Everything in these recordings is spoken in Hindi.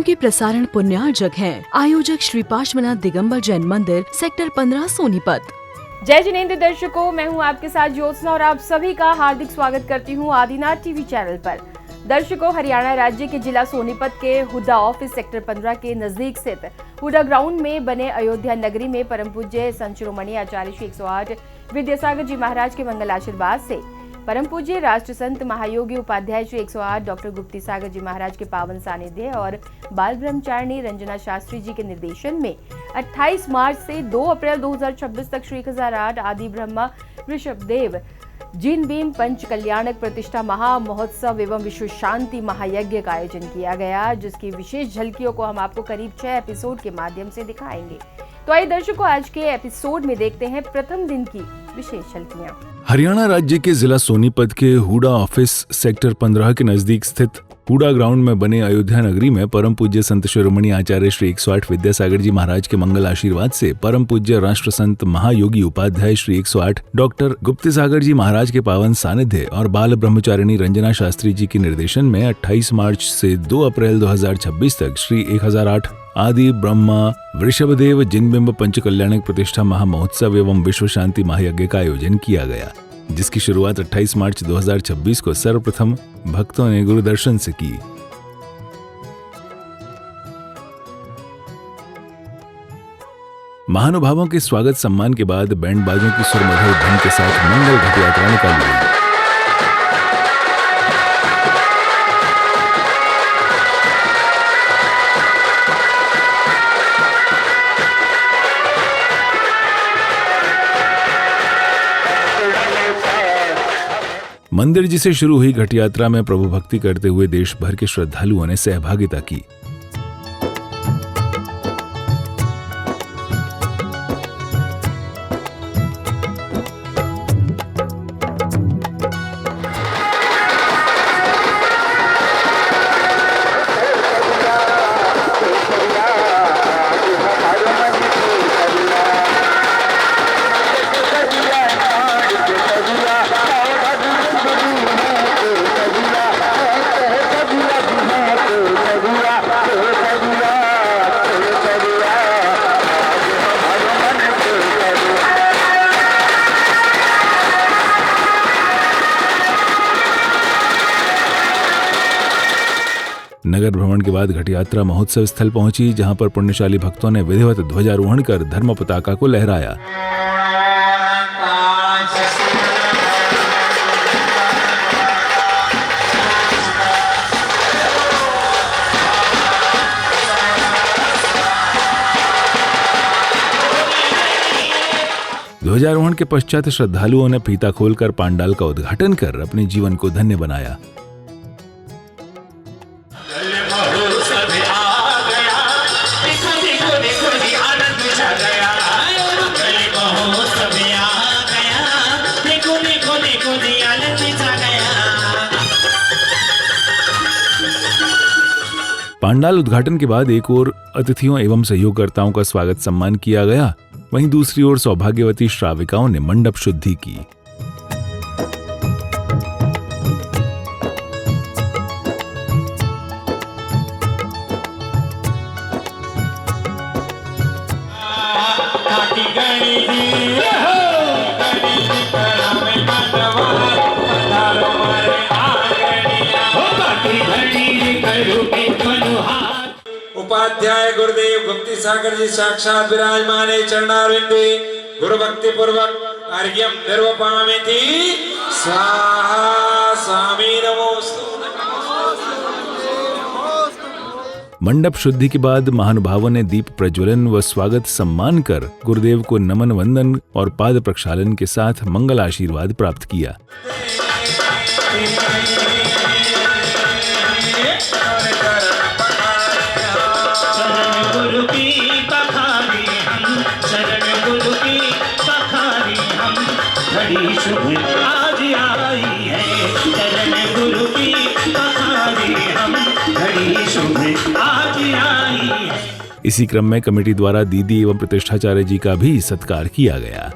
के प्रसारण पुण्यार्जक हैं। आयोजक श्री पार्श्वनाथ दिगंबर जैन मंदिर, सेक्टर 15, सोनीपत। जय जिनेंद्र दर्शकों, मैं हूं आपके साथ ज्योत्सना और आप सभी का हार्दिक स्वागत करती हूं आदिनाथ टीवी चैनल पर। दर्शकों, हरियाणा राज्य के जिला सोनीपत के हुड्डा ऑफिस सेक्टर 15 के नजदीक स्थित हुड्डा ग्राउंड में बने अयोध्या नगरी में परम पूज्य संत शिरोमणि आचार्य श्री 108 विद्यासागर जी महाराज के मंगल आशीर्वाद से परम पूज्य राष्ट्र संत महायोगी उपाध्याय श्री 108 डॉक्टर गुप्ती सागर जी महाराज के पावन सानिध्य और बाल ब्रह्मचारिणी रंजना शास्त्री जी के निर्देशन में 28 मार्च से 2 अप्रैल 2026 तक श्री 1008 आदि ब्रह्मा ऋषभदेव जिन भीम पंच कल्याणक प्रतिष्ठा महा महोत्सव एवं विश्व शांति महायज्ञ का आयोजन किया गया, जिसकी विशेष झलकियों को हम आपको करीब 6 एपिसोड के माध्यम से दिखाएंगे। तो आइए दर्शकों, आज के एपिसोड में देखते हैं प्रथम दिन की विशेष झलकियां। हरियाणा राज्य के जिला सोनीपत के हुड्डा ऑफिस सेक्टर 15 के नजदीक स्थित हुड्डा ग्राउंड में बने अयोध्या नगरी में परम पूज्य संत शिरोमणि आचार्य श्री 108 विद्यासागर जी महाराज के मंगल आशीर्वाद से परम पूज्य राष्ट्र संत महायोगी उपाध्याय श्री 108 डॉक्टर गुप्ती सागर जी महाराज के पावन सानिध्य और बाल ब्रह्मचारिणी रंजना शास्त्री जी के निर्देशन में 28 मार्च से 2 अप्रैल 2026 तक श्री 1008 आदि ब्रह्मा वृषभदेव जिनबिंब पंच कल्याणक प्रतिष्ठा महा महोत्सव एवं विश्व शांति महायज्ञ का आयोजन किया गया, जिसकी शुरुआत 28 मार्च 2026 को सर्वप्रथम भक्तों ने गुरु दर्शन से की। महानुभावों के स्वागत सम्मान के बाद बैंड बाजों की सुरमधुर धुन के साथ मंगल घट यात्रा निकाली गई। मंदिर जी से शुरू हुई घट यात्रा में प्रभु भक्ति करते हुए देश भर के श्रद्धालुओं ने सहभागिता की। नगर भ्रमण के बाद घट यात्रा महोत्सव स्थल पहुंची, जहां पर पुण्यशाली भक्तों ने विधिवत ध्वजारोहण कर धर्म पताका को लहराया। ध्वजारोहण के पश्चात श्रद्धालुओं ने फीता खोलकर पांडाल का उद्घाटन कर अपने जीवन को धन्य बनाया। पांडाल उद्घाटन के बाद एक ओर अतिथियों एवं सहयोगकर्ताओं का स्वागत सम्मान किया गया, वहीं दूसरी ओर सौभाग्यवती श्राविकाओं ने मंडप शुद्धि की। उपाध्याय गुरुदेव गुप्ती सागर जी साक्षात विराजमान चरणारविंदे गुरु भक्ति पूर्वक अर्घ्यम निर्वपामिति स्वाहा स्वामी नमोस्तु। मंडप शुद्धि के बाद महानुभावों ने दीप प्रज्वलन व स्वागत सम्मान कर गुरुदेव को नमन वंदन और पाद प्रक्षालन के साथ मंगल आशीर्वाद प्राप्त किया। आज आई है चरण गुरु की पखारी हम, घड़ी शुभ आज आई है। इसी क्रम में कमेटी द्वारा दीदी एवं प्रतिष्ठाचार्य जी का भी सत्कार किया गया।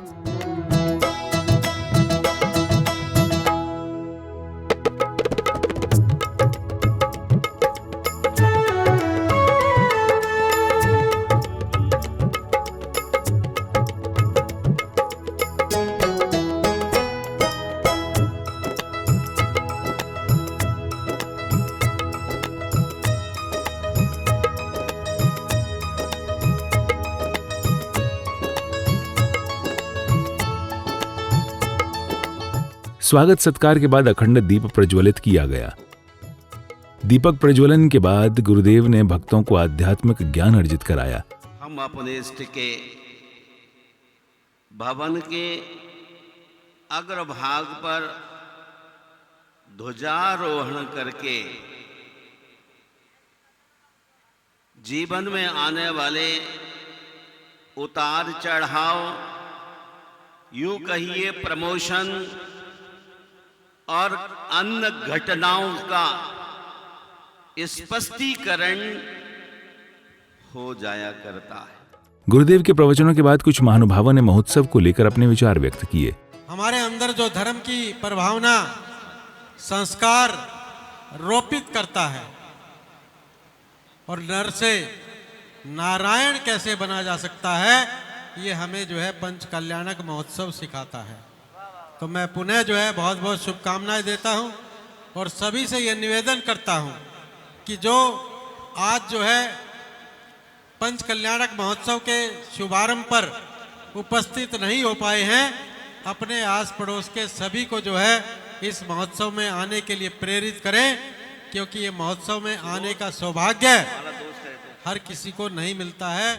स्वागत सत्कार के बाद अखंड दीप प्रज्वलित किया गया। दीपक प्रज्वलन के बाद गुरुदेव ने भक्तों को आध्यात्मिक ज्ञान अर्जित कराया। हम अपने इष्ट के भवन के अग्रभाग पर ध्वजारोहण करके जीवन में आने वाले उतार चढ़ाव, यूं कहिए प्रमोशन और अन्य घटनाओं का स्पष्टीकरण हो जाया करता है। गुरुदेव के प्रवचनों के बाद कुछ महानुभावों ने महोत्सव को लेकर अपने विचार व्यक्त किए। हमारे अंदर जो धर्म की प्रभावना, संस्कार रोपित करता है और नर से नारायण कैसे बना जा सकता है, ये हमें जो है पंच कल्याणक महोत्सव सिखाता है। तो मैं पुनः जो है बहुत बहुत शुभकामनाएं देता हूं और सभी से ये निवेदन करता हूं कि जो आज जो है पंच कल्याणक महोत्सव के शुभारंभ पर उपस्थित नहीं हो पाए हैं, अपने आस पड़ोस के सभी को जो है इस महोत्सव में आने के लिए प्रेरित करें, क्योंकि ये महोत्सव में आने का सौभाग्य हर किसी को नहीं मिलता है।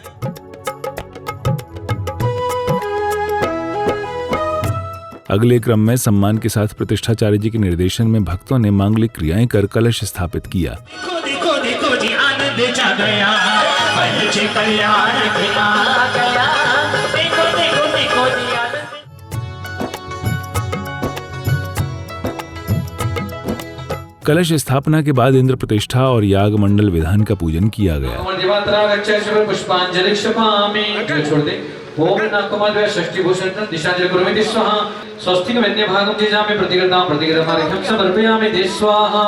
अगले क्रम में सम्मान के साथ प्रतिष्ठाचार्य जी के निर्देशन में भक्तों ने मांगलिक क्रियाएं कर कलश स्थापित किया। देखो देखो जी आनंद छा गया, पंच कल्याण के आ गया। देखो देखो देखो जी आनंद। कलश स्थापना के बाद इंद्र प्रतिष्ठा और याग मंडल विधान का पूजन किया गया। पुष्पांजलि क्षमामि छोड़ दे। ओम नाकमद्वय षष्ठी भूषण दिशांजलि कुर्वन्ति स्वाहा। स्वस्तिक वैद्य भागं जिजामि प्रतिकृतां समर्पयामि दे स्वाहा।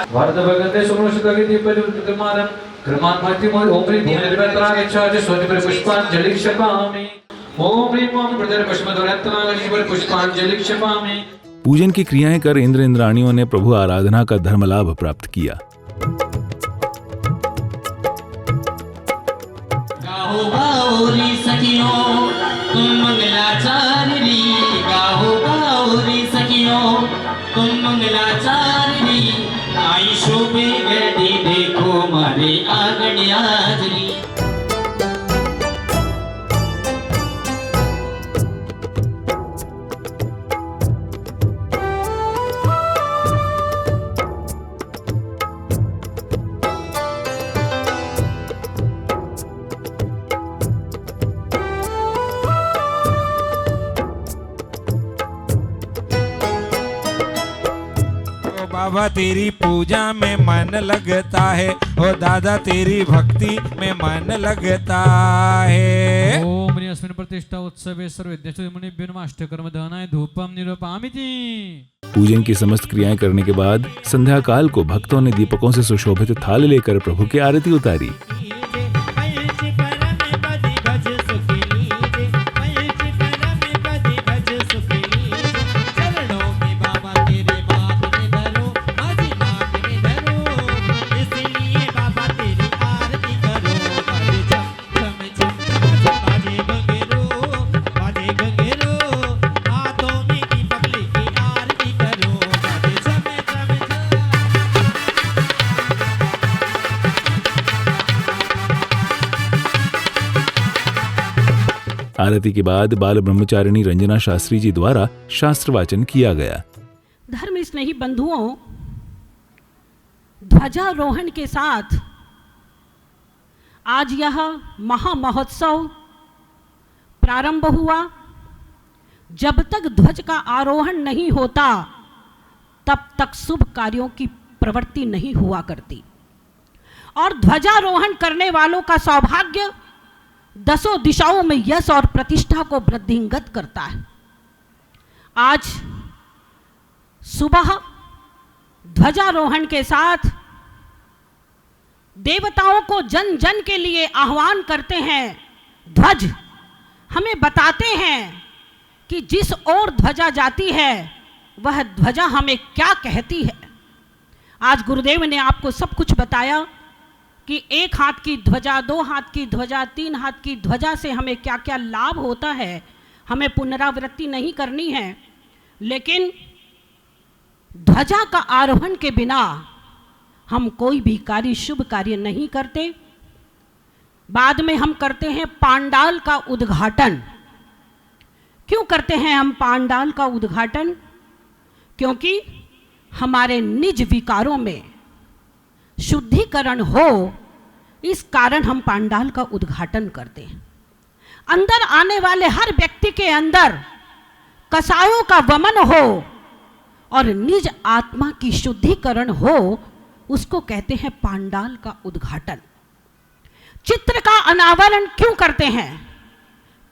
भारत भगवते सुमोषितगे दीपजुतमानं क्रमान् भक्तिमो ओम ह्रीं भूमिर्भद्रागच्छाच स्वस्ति पुष्पांजलि क्षमामि। ओम ह्रीं ओम प्रदर पुष्पदोरत्नागच्छि पुष्पांजलि क्षमामि। पूजन की क्रियाएं कर इंद्र इंद्राणियों ने प्रभु आराधना का धर्म लाभ प्राप्त किया। गाहो गाओ रे सखियों तुम मंगलाचारिणी, गाहो गाओ रे सखियों तुम मंगलाचारिणी। आई शोभे गढ़ी देखो मारे आंगन हाजरी। बाबा तेरी पूजा में मन लगता है, ओ दादा तेरी भक्ति में मन लगता है। ओम ह्रीं अस्मिन् प्रतिष्ठा उत्सवे सर्वविद्याश्चर्यमुनिभ्यो नमः। अष्टकर्म दहनाय धूपं निरूपयामि। पूजन की समस्त क्रियाएं करने के बाद संध्या काल को भक्तों ने दीपकों से सुशोभित थाल लेकर प्रभु की आरती उतारी। आरती के बाद बाल ब्रह्मचारिणी रंजना शास्त्री जी द्वारा शास्त्र वाचन किया गया। धर्म स्नेही बंधुओं, ध्वजारोहण के साथ आज यह महामहोत्सव प्रारंभ हुआ। जब तक ध्वज का आरोहण नहीं होता तब तक शुभ कार्यों की प्रवृत्ति नहीं हुआ करती, और ध्वजारोहण करने वालों का सौभाग्य दसों दिशाओं में यश और प्रतिष्ठा को वृद्धिंगत करता है। आज सुबह ध्वजारोहण के साथ देवताओं को जन जन के लिए आह्वान करते हैं। ध्वज हमें बताते हैं कि जिस ओर ध्वजा जाती है वह ध्वजा हमें क्या कहती है। आज गुरुदेव ने आपको सब कुछ बताया कि एक हाथ की ध्वजा, दो हाथ की ध्वजा, तीन हाथ की ध्वजा से हमें क्या क्या लाभ होता है। हमें पुनरावृत्ति नहीं करनी है, लेकिन ध्वजा का आरोहण के बिना हम कोई भी कार्य, शुभ कार्य नहीं करते। बाद में हम करते हैं पांडाल का उद्घाटन। क्यों करते हैं हम पांडाल का उद्घाटन? क्योंकि हमारे निज विकारों में शुद्धिकरण हो, इस कारण हम पांडाल का उद्घाटन करते हैं। अंदर आने वाले हर व्यक्ति के अंदर कसायों का वमन हो और निज आत्मा की शुद्धिकरण हो, उसको कहते हैं पांडाल का उद्घाटन। चित्र का अनावरण क्यों करते हैं?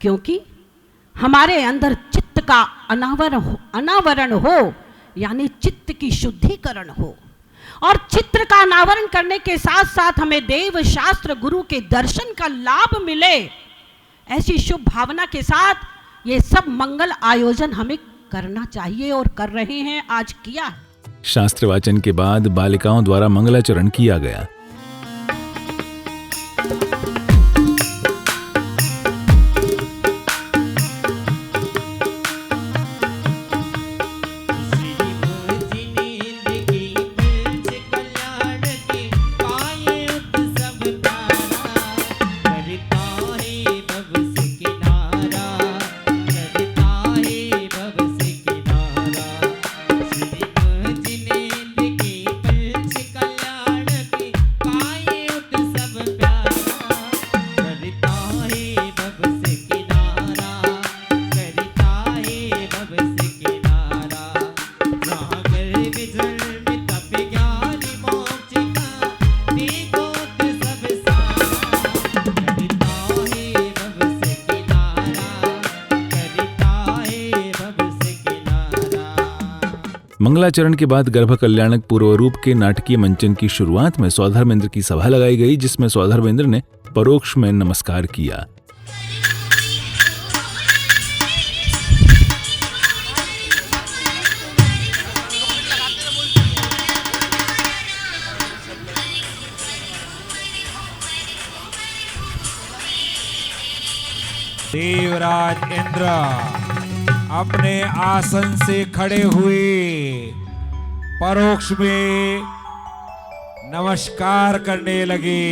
क्योंकि हमारे अंदर चित्त का अनावरण हो, यानी चित्त की शुद्धिकरण हो। और चित्र का अनावरण करने के साथ साथ हमें देव शास्त्र गुरु के दर्शन का लाभ मिले, ऐसी शुभ भावना के साथ ये सब मंगल आयोजन हमें करना चाहिए और कर रहे हैं, आज किया। शास्त्र वाचन के बाद बालिकाओं द्वारा मंगलाचरण किया गया। मंगलाचरण के बाद गर्भ कल्याणक पूर्व रूप के नाटकीय मंचन की शुरुआत में सौधर्मेंद्र की सभा लगाई गई, जिसमें सौधर्मेंद्र ने परोक्ष में नमस्कार किया। देवराज इंद्र अपने आसन से खड़े हुए परोक्ष में नमस्कार करने लगे।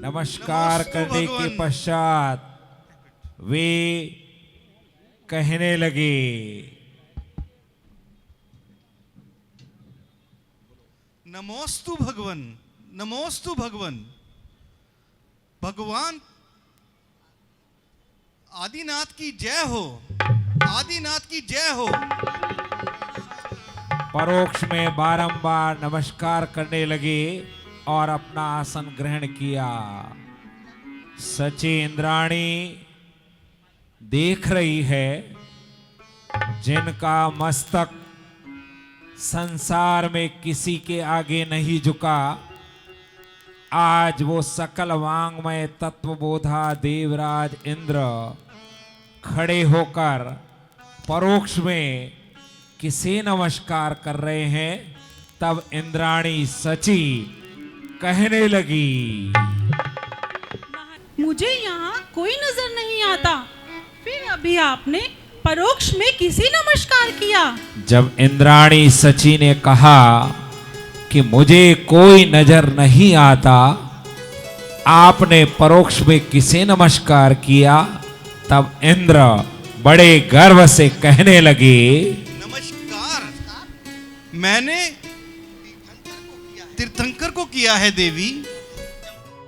नमस्कार करने के पश्चात वे कहने लगे, नमोस्तु भगवन, नमोस्तु भगवन। भगवान आदिनाथ की जय हो, आदिनाथ की जय हो। परोक्ष में बारंबार नमस्कार करने लगे और अपना आसन ग्रहण किया। सची इंद्राणी देख रही है, जिनका मस्तक संसार में किसी के आगे नहीं झुका, आज वो सकल वांग्मय तत्वबोधा देवराज इंद्र खड़े होकर परोक्ष में किसे नमस्कार कर रहे हैं। तब इंद्राणी सची कहने लगी, मुझे यहाँ कोई नजर नहीं आता, फिर अभी आपने परोक्ष में किसे नमस्कार किया? जब इंद्राणी सची ने कहा कि मुझे कोई नजर नहीं आता, आपने परोक्ष में किसे नमस्कार किया, तब इंद्र बड़े गर्व से कहने लगे, नमस्कार मैंने तीर्थंकर को किया है देवी।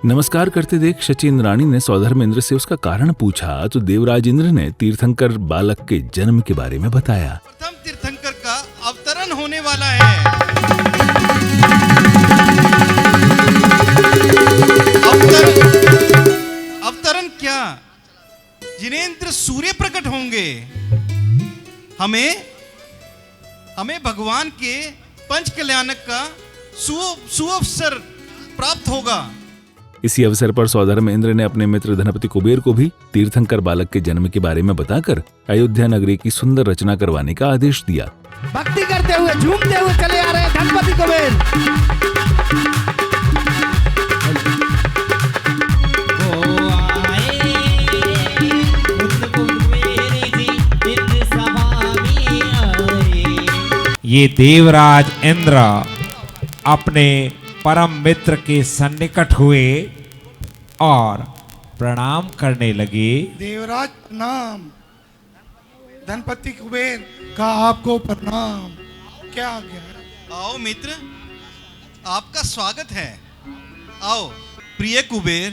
नमस्कार करते देख शची इंद्राणी ने सौधर्मेंद्र से उसका कारण पूछा, तो देवराज इंद्र ने तीर्थंकर बालक के जन्म के बारे में बताया। प्रथम तीर्थंकर का अवतरण होने वाला है। अवतरण क्या? जिनेंद्र सूर्य प्रकट होंगे। हमें भगवान के पंच कल्याणक का सुअवसर प्राप्त होगा। इसी अवसर पर सौधर्मेंद्र ने अपने मित्र धनपति कुबेर को भी तीर्थंकर बालक के जन्म के बारे में बताकर अयोध्या नगरी की सुंदर रचना करवाने का आदेश दिया। भक्ति करते हुए झूमते हुए चले आ रहे हैं धनपति कुबेर। ये देवराज इंद्र अपने परम मित्र के सन्निकट हुए और प्रणाम करने लगे। देवराज प्रणाम। धनपति कुबेर का आपको प्रणाम। क्या आज्ञा है? आओ मित्र, आपका स्वागत है। आओ प्रिय कुबेर,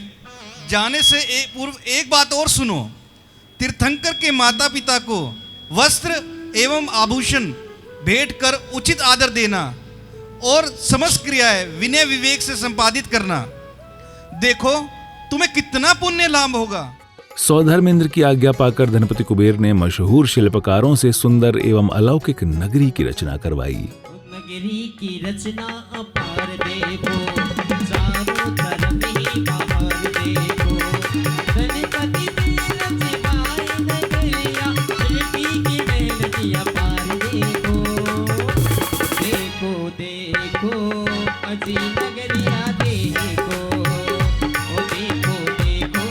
जाने से पूर्व एक बात और सुनो। तीर्थंकर के माता पिता को वस्त्र एवं आभूषण भेंट कर उचित आदर देना और समस्त क्रियाएं विनय विवेक से संपादित करना। देखो तुम्हें कितना पुण्य लाभ होगा। सौधर्मेंद्र की आज्ञा पाकर धनपति कुबेर ने मशहूर शिल्पकारों से सुंदर एवं अलौकिक नगरी की रचना करवाई। नगरी की रचना अपार देखो, चारों तरफ ही बाहर देखो। धनपति ने रचवाए नगरिया, शिल्पी की मेहनत अपार देखो। देखो देखो अजी नगरिया देखो, ओ देखो देखो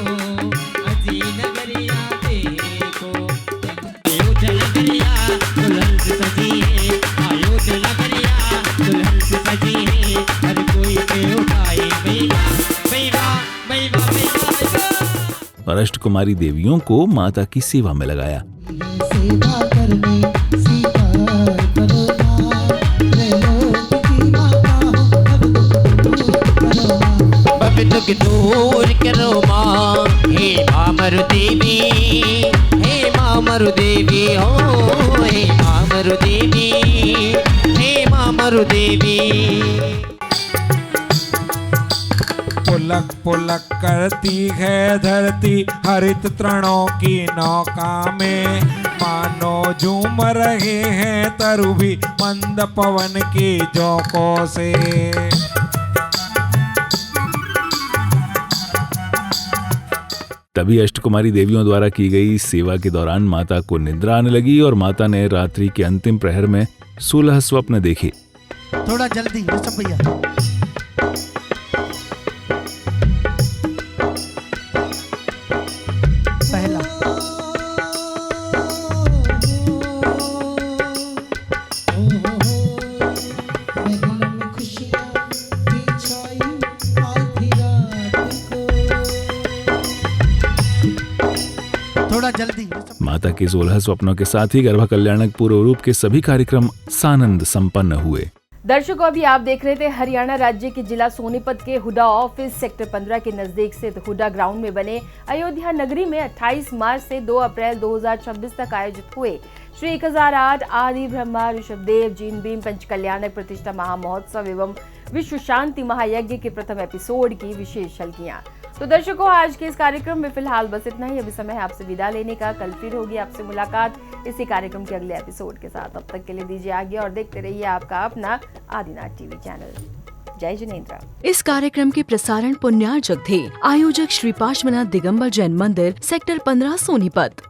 अजी नगरिया देखो। अयोध्या नगरिया दुल्हन से सजी है, अयोध्या नगरिया दुल्हन से सजी है। हर कोई पे उठाए बैठा बैठा बैठा बैठा। और अष्टकुमारी देवियों को माता की सेवा में लगाया। सेवा करने स्वीकार करो ना, त्रैलोक की माता हो, अब दुख दूर करो माँ। हे माँ मरु देवी, हे माँ मरु देवी हो, हे माँ मरु देवी, हे माँ मरु देवी। पुलक पुलक करती है धरती हरित तृणों की नौका में, मानो झूम रहे हैं तरु भी मंद पवन की झोंकों से। तभी अष्टकुमारी देवियों द्वारा की गई सेवा के दौरान माता को निद्रा आने लगी और माता ने रात्रि के अंतिम प्रहर में 16 स्वप्न देखे। थोड़ा जल्दी ऋषभ भैया। पहला थोड़ा जल्दी। माता के 16 स्वप्नों के साथ ही गर्भ कल्याणक पूर्व रूप के सभी कार्यक्रम सानंद संपन्न हुए। दर्शकों, अभी आप देख रहे थे हरियाणा राज्य के जिला सोनीपत के हुडा ऑफिस सेक्टर 15 के नजदीक स्थित हुडा ग्राउंड में बने अयोध्या नगरी में 28 मार्च से 2 अप्रैल 2026 तक आयोजित हुए श्री 1008 आदि ब्रह्मा ऋषभदेव जीन भीम पंचकल्याणक प्रतिष्ठा महामहोत्सव एवं विश्व शांति महायज्ञ के प्रथम एपिसोड की विशेष झलकियां। तो दर्शकों, आज के इस कार्यक्रम में फिलहाल बस इतना ही। अभी समय है आपसे विदा लेने का। कल फिर होगी आपसे मुलाकात इसी कार्यक्रम के अगले एपिसोड के साथ। तब तक के लिए दीजिए आज्ञा और देखते रहिए आपका अपना आदिनाथ टीवी चैनल। जय जिनेंद्र। इस कार्यक्रम के प्रसारण पुण्यार्जक थे आयोजक श्री पार्श्वनाथ दिगंबर जैन मंदिर सेक्टर 15 सोनीपत।